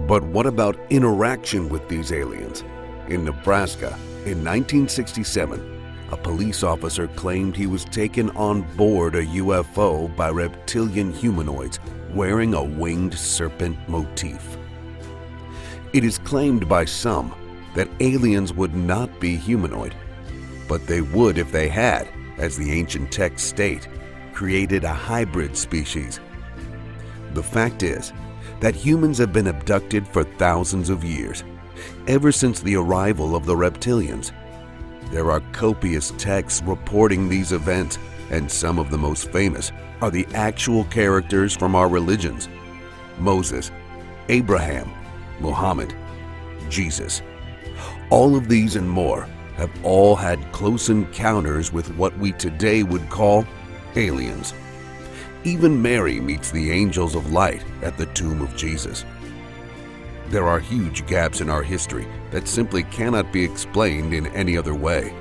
But what about interaction with these aliens? In Nebraska, in 1967, a police officer claimed he was taken on board a UFO by reptilian humanoids wearing a winged serpent motif. It is claimed by some that aliens would not be humanoid, but they would if they had, as the ancient texts state, created a hybrid species. The fact is that humans have been abducted for thousands of years, ever since the arrival of the reptilians. There are copious texts reporting these events, and some of the most famous are the actual characters from our religions: Moses, Abraham, Muhammad, Jesus. All of these and more have all had close encounters with what we today would call aliens. Even Mary meets the angels of light at the tomb of Jesus. There are huge gaps in our history that simply cannot be explained in any other way.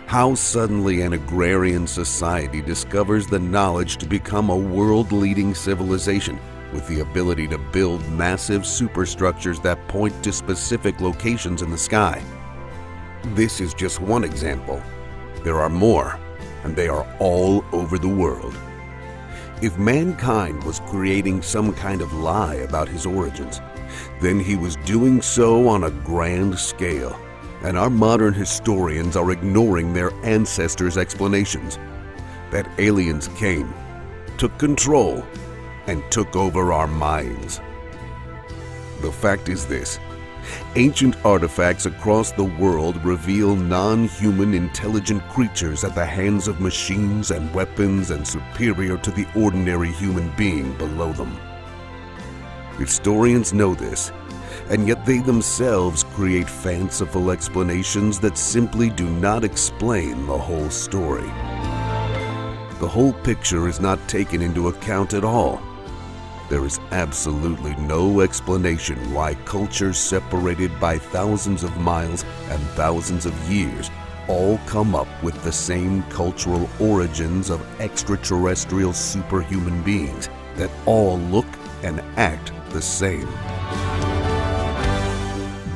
How suddenly an agrarian society discovers the knowledge to become a world-leading civilization with the ability to build massive superstructures that point to specific locations in the sky. This is just one example. There are more, and they are all over the world. If mankind was creating some kind of lie about his origins, then he was doing so on a grand scale, and our modern historians are ignoring their ancestors' explanations that aliens came, took control, and took over our minds. The fact is this: ancient artifacts across the world reveal non-human intelligent creatures at the hands of machines and weapons and superior to the ordinary human being below them. Historians know this, and yet they themselves create fanciful explanations that simply do not explain the whole story. The whole picture is not taken into account at all. There is absolutely no explanation why cultures separated by thousands of miles and thousands of years all come up with the same cultural origins of extraterrestrial superhuman beings that all look and act the same.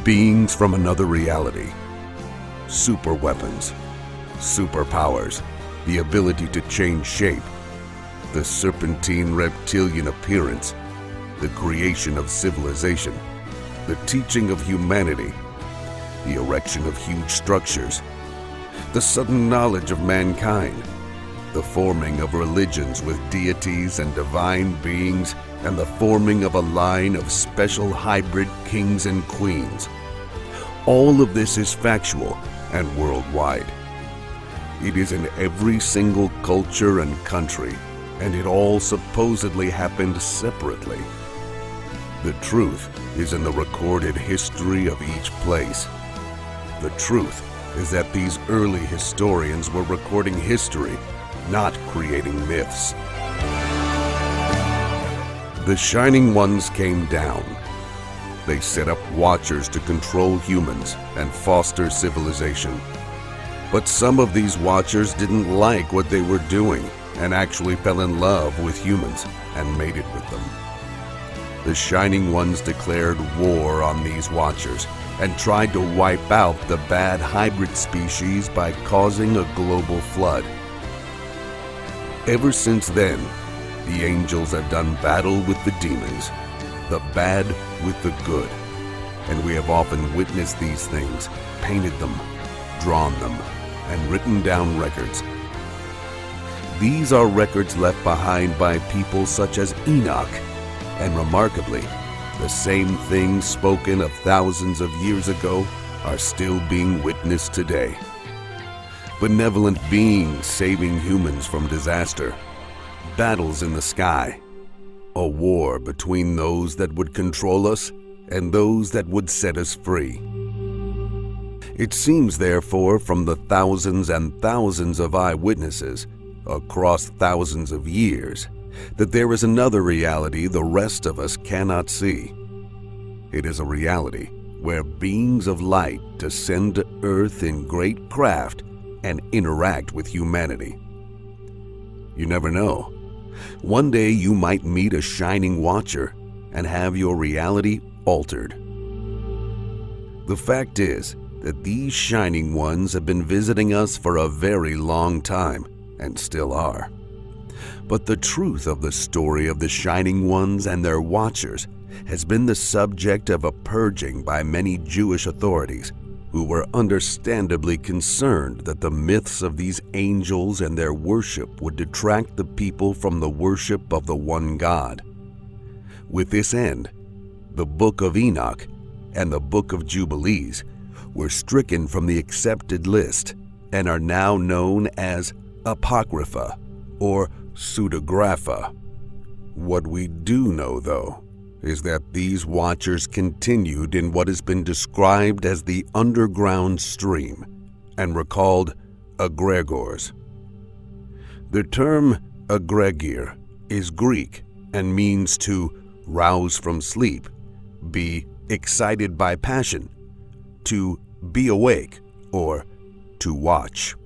Beings from another reality, super weapons, superpowers, the ability to change shape, the serpentine reptilian appearance, the creation of civilization, the teaching of humanity, the erection of huge structures, the sudden knowledge of mankind, the forming of religions with deities and divine beings, and the forming of a line of special hybrid kings and queens. All of this is factual and worldwide. It is in every single culture and country, and it all supposedly happened separately. The truth is in the recorded history of each place. The truth is that these early historians were recording history, not creating myths. The Shining Ones came down. They set up watchers to control humans and foster civilization. But some of these watchers didn't like what they were doing and actually fell in love with humans and mated with them. The Shining Ones declared war on these watchers and tried to wipe out the bad hybrid species by causing a global flood. Ever since then, the angels have done battle with the demons, the bad with the good, and we have often witnessed these things, painted them, drawn them, and written down records. These are records left behind by people such as Enoch, And remarkably, the same things spoken of thousands of years ago are still being witnessed today. Benevolent beings saving humans from disaster, battles in the sky, a war between those that would control us and those that would set us free. It seems, therefore, from the thousands and thousands of eyewitnesses across thousands of years, that there is another reality the rest of us cannot see. It is a reality where beings of light descend to earth in great craft and interact with humanity. You never know. One day you might meet a shining watcher and have your reality altered. The fact is that these shining ones have been visiting us for a very long time and still are. But the truth of the story of the shining ones and their watchers has been the subject of a purging by many Jewish authorities, who were understandably concerned that the myths of these angels and their worship would detract the people from the worship of the one God. With this end, the Book of Enoch and the Book of Jubilees were stricken from the accepted list and are now known as Apocrypha or Pseudographa. What we do know, though, is that these watchers continued in what has been described as the underground stream and were called egregores. The term egregir is Greek and means to rouse from sleep, be excited by passion, to be awake, or to watch.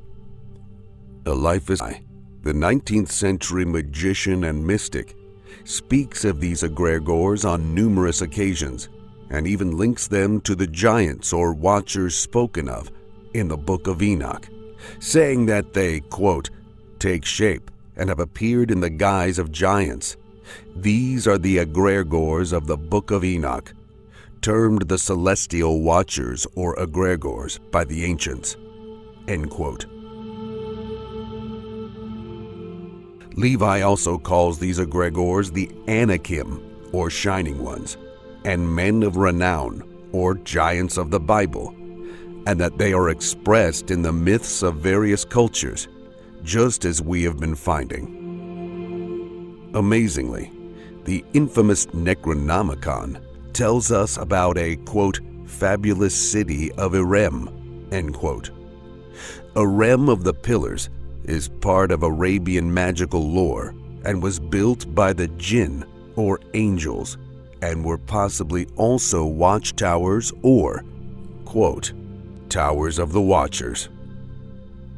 Eliphas, the 19th century magician and mystic, speaks of these egregores on numerous occasions and even links them to the giants or watchers spoken of in the Book of Enoch, saying that they, quote, take shape and have appeared in the guise of giants. These are the egregores of the Book of Enoch, termed the celestial watchers or egregores by the ancients, end quote. Levi also calls these egregores the Anakim, or shining ones, and men of renown, or giants of the Bible, and that they are expressed in the myths of various cultures, just as we have been finding. Amazingly, the infamous Necronomicon tells us about a, quote, fabulous city of Irem, end quote. Irem of the Pillars is part of Arabian magical lore and was built by the jinn, or angels, and were possibly also watchtowers or, quote, towers of the watchers.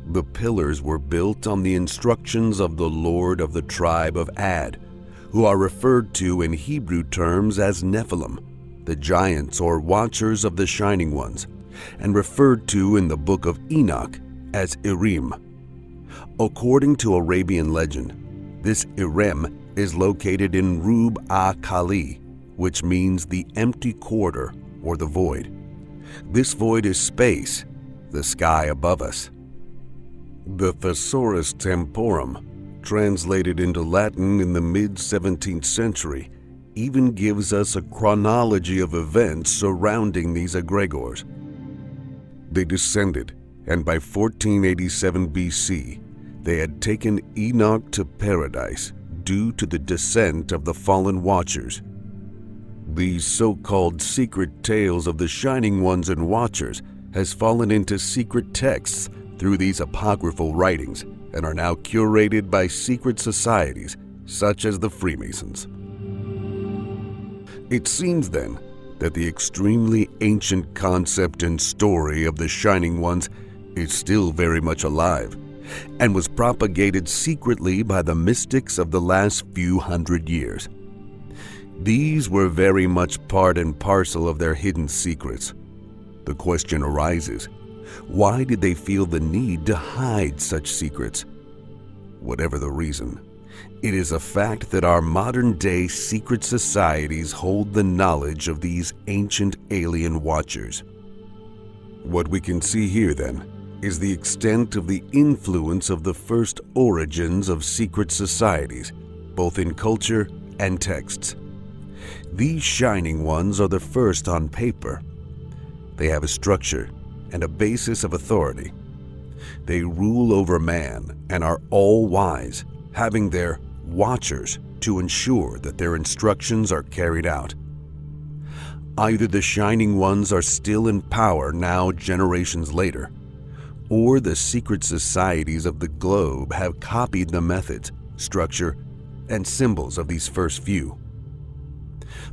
The pillars were built on the instructions of the lord of the tribe of Ad, who are referred to in Hebrew terms as Nephilim, the giants or watchers of the shining ones, and referred to in the Book of Enoch as Irim. According to Arabian legend, this Irem is located in Rub-a-Khali, which means the empty quarter or the void. This void is space, the sky above us. The Thesaurus Temporum, translated into Latin in the mid-17th century, even gives us a chronology of events surrounding these egregores. They descended, and by 1487 BC, they had taken Enoch to paradise due to the descent of the fallen watchers. These so-called secret tales of the shining ones and watchers has fallen into secret texts through these apocryphal writings and are now curated by secret societies such as the Freemasons. It seems then that the extremely ancient concept and story of the shining ones is still very much alive and was propagated secretly by the mystics of the last few hundred years. These were very much part and parcel of their hidden secrets. The question arises, why did they feel the need to hide such secrets? Whatever the reason, it is a fact that our modern-day secret societies hold the knowledge of these ancient alien watchers. What we can see here, then, is the extent of the influence of the first origins of secret societies, both in culture and texts. These shining ones are the first on paper. They have a structure and a basis of authority. They rule over man and are all-wise, having their watchers to ensure that their instructions are carried out. Either the shining ones are still in power now generations later, or the secret societies of the globe have copied the methods, structure, and symbols of these first few.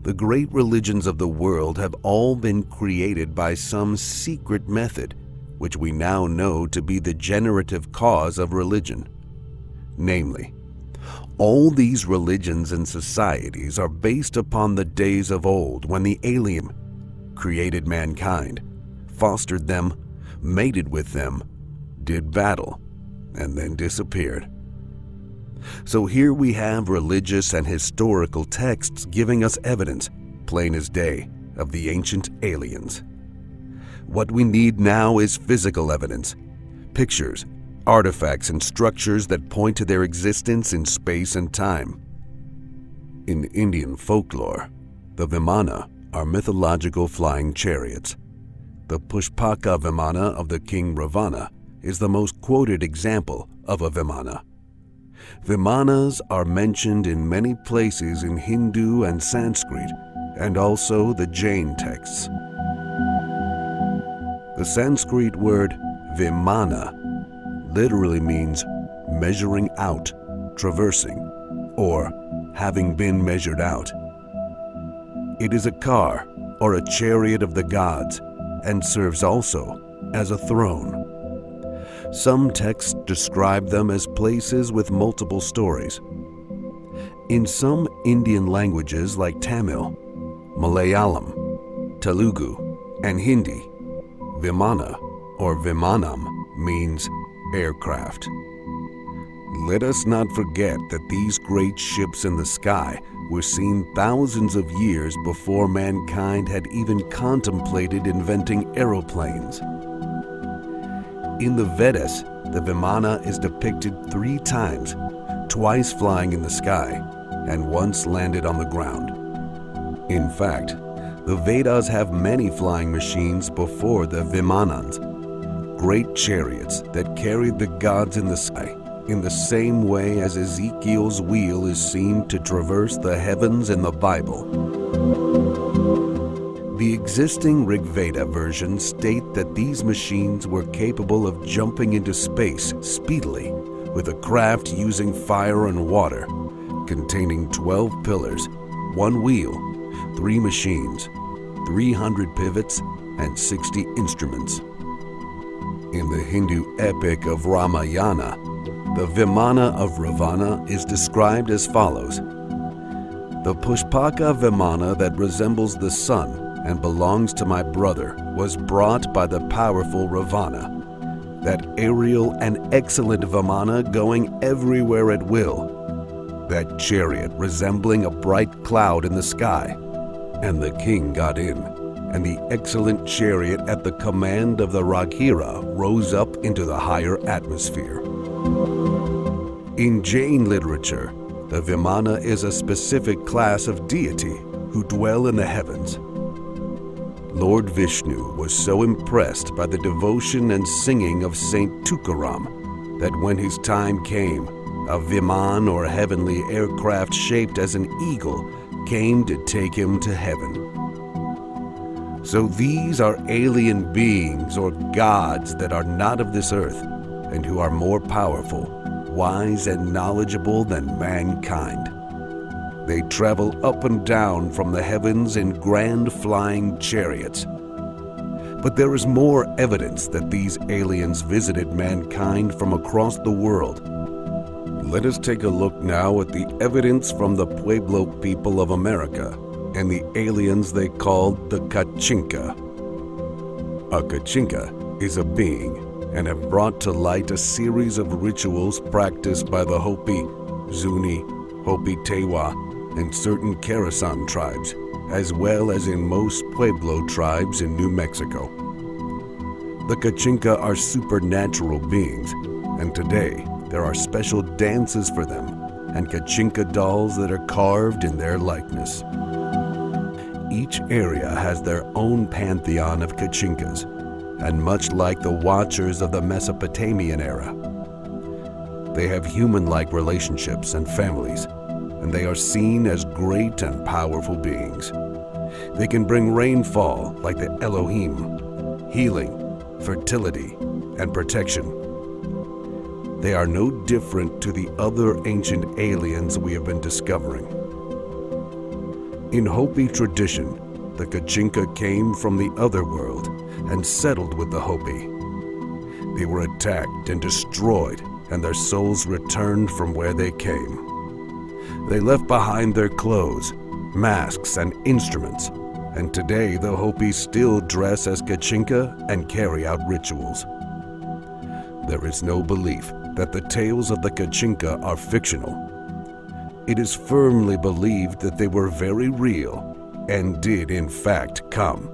The great religions of the world have all been created by some secret method, which we now know to be the generative cause of religion. Namely, all these religions and societies are based upon the days of old when the alien created mankind, fostered them, mated with them, did battle, and then disappeared. So here we have religious and historical texts giving us evidence, plain as day, of the ancient aliens. What we need now is physical evidence, pictures, artifacts, and structures that point to their existence in space and time. In Indian folklore, the Vimana are mythological flying chariots. The Pushpaka Vimana of the king Ravana is the most quoted example of a Vimana. Vimanas are mentioned in many places in Hindu and Sanskrit, and also the Jain texts. The Sanskrit word Vimana literally means measuring out, traversing, or having been measured out. It is a car or a chariot of the gods and serves also as a throne. Some texts describe them as places with multiple stories. In some Indian languages like Tamil, Malayalam, Telugu, and Hindi, Vimana or Vimanam means aircraft. Let us not forget that these great ships in the sky were seen thousands of years before mankind had even contemplated inventing aeroplanes. In the Vedas, the Vimana is depicted 3 times, twice flying in the sky and once landed on the ground. In fact, the Vedas have many flying machines before the Vimanans, great chariots that carried the gods in the sky, in the same way as Ezekiel's wheel is seen to traverse the heavens in the Bible. The existing Rig Veda versions state that these machines were capable of jumping into space speedily with a craft using fire and water, containing 12 pillars, 1 wheel, 3 machines, 300 pivots, and 60 instruments. In the Hindu epic of Ramayana, the Vimana of Ravana is described as follows. The Pushpaka Vimana that resembles the sun and belongs to my brother was brought by the powerful Ravana, that aerial and excellent Vimana going everywhere at will, that chariot resembling a bright cloud in the sky. And the king got in, and the excellent chariot at the command of the Raghira rose up into the higher atmosphere. In Jain literature, the Vimana is a specific class of deity who dwell in the heavens. Lord Vishnu was so impressed by the devotion and singing of Saint Tukaram that when his time came, a Viman or heavenly aircraft shaped as an eagle came to take him to heaven. So these are alien beings or gods that are not of this earth and who are more powerful, wise, and knowledgeable than mankind. They travel up and down from the heavens in grand flying chariots. But there is more evidence that these aliens visited mankind from across the world. Let us take a look now at the evidence from the Pueblo people of America and the aliens they called the Kachinka. A Kachinka is a being and have brought to light a series of rituals practiced by the Hopi, Zuni, Hopi Tewa, and certain Karasan tribes, as well as in most Pueblo tribes in New Mexico. The Kachinka are supernatural beings, and today there are special dances for them and Kachinka dolls that are carved in their likeness. Each area has their own pantheon of Kachinkas, and much like the Watchers of the Mesopotamian era, they have human-like relationships and families, and they are seen as great and powerful beings. They can bring rainfall like the Elohim, healing, fertility, and protection. They are no different to the other ancient aliens we have been discovering. In Hopi tradition, the Kachinka came from the other world and settled with the Hopi. They were attacked and destroyed, and their souls returned from where they came. They left behind their clothes, masks, and instruments, and today the Hopi still dress as Kachinka and carry out rituals. There is no belief that the tales of the Kachinka are fictional. It is firmly believed that they were very real and did in fact come.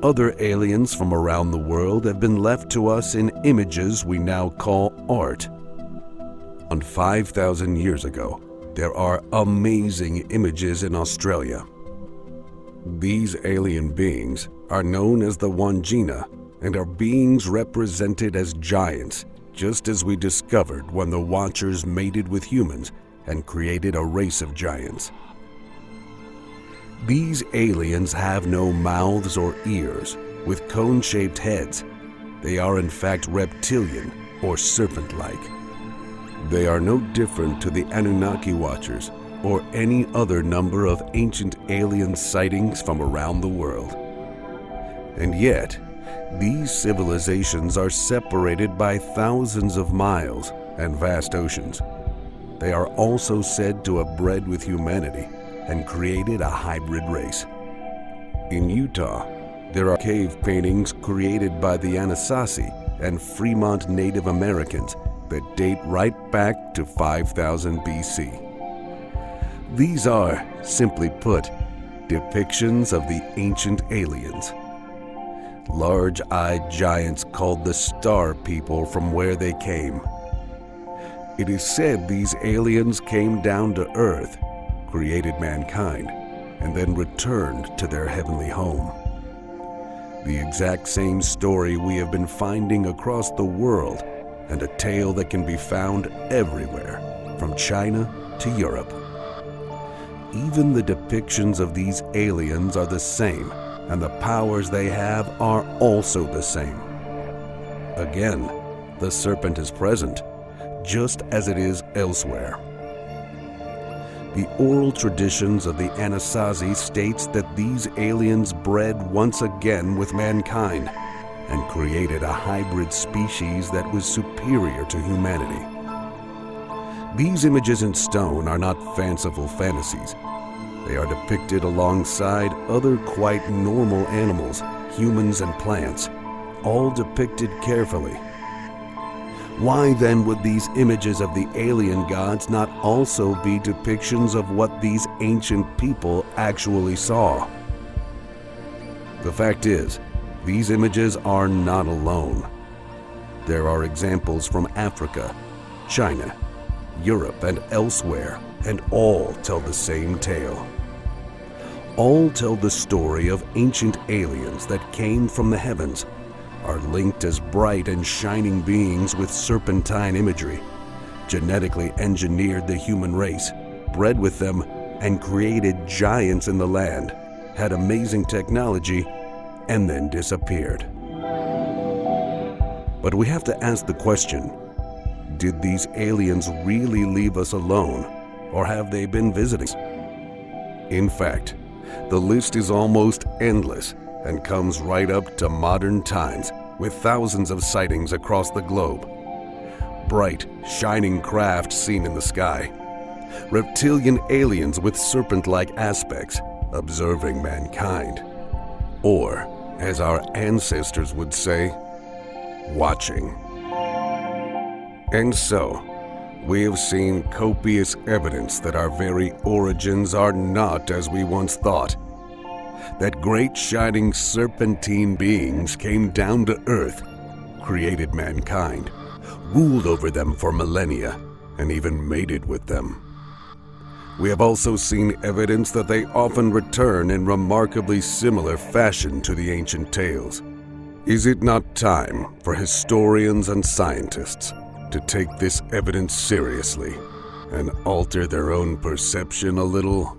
Other aliens from around the world have been left to us in images we now call art. On 5,000 years ago, there are amazing images in Australia. These alien beings are known as the Wangina and are beings represented as giants, just as we discovered when the Watchers mated with humans and created a race of giants. These aliens have no mouths or ears, with cone-shaped heads. They are in fact reptilian or serpent-like. They are no different to the Anunnaki Watchers or any other number of ancient alien sightings from around the world. And yet, these civilizations are separated by thousands of miles and vast oceans. They are also said to have bred with humanity and created a hybrid race. In Utah, there are cave paintings created by the Anasazi and Fremont Native Americans that date right back to 5000 BC. These are, simply put, depictions of the ancient aliens. Large-eyed giants called the Star People from where they came. It is said these aliens came down to Earth, created mankind, and then returned to their heavenly home. The exact same story we have been finding across the world, and a tale that can be found everywhere, from China to Europe. Even the depictions of these aliens are the same, and the powers they have are also the same. Again, the serpent is present, just as it is elsewhere. The oral traditions of the Anasazi states that these aliens bred once again with mankind and created a hybrid species that was superior to humanity. These images in stone are not fanciful fantasies. They are depicted alongside other quite normal animals, humans and plants, all depicted carefully. Why then would these images of the alien gods not also be depictions of what these ancient people actually saw? The fact is, these images are not alone. There are examples from Africa, China, Europe, and elsewhere, and all tell the same tale. All tell the story of ancient aliens that came from the heavens, are linked as bright and shining beings with serpentine imagery, genetically engineered the human race, bred with them, and created giants in the land, had amazing technology, and then disappeared. But we have to ask the question, did these aliens really leave us alone, or have they been visiting us? In fact, the list is almost endless and comes right up to modern times with thousands of sightings across the globe. Bright, shining craft seen in the sky. Reptilian aliens with serpent-like aspects observing mankind. Or, as our ancestors would say, watching. And so, we have seen copious evidence that our very origins are not as we once thought. That great shining serpentine beings came down to Earth, created mankind, ruled over them for millennia, and even mated with them. We have also seen evidence that they often return in remarkably similar fashion to the ancient tales. Is it not time for historians and scientists to take this evidence seriously and alter their own perception a little?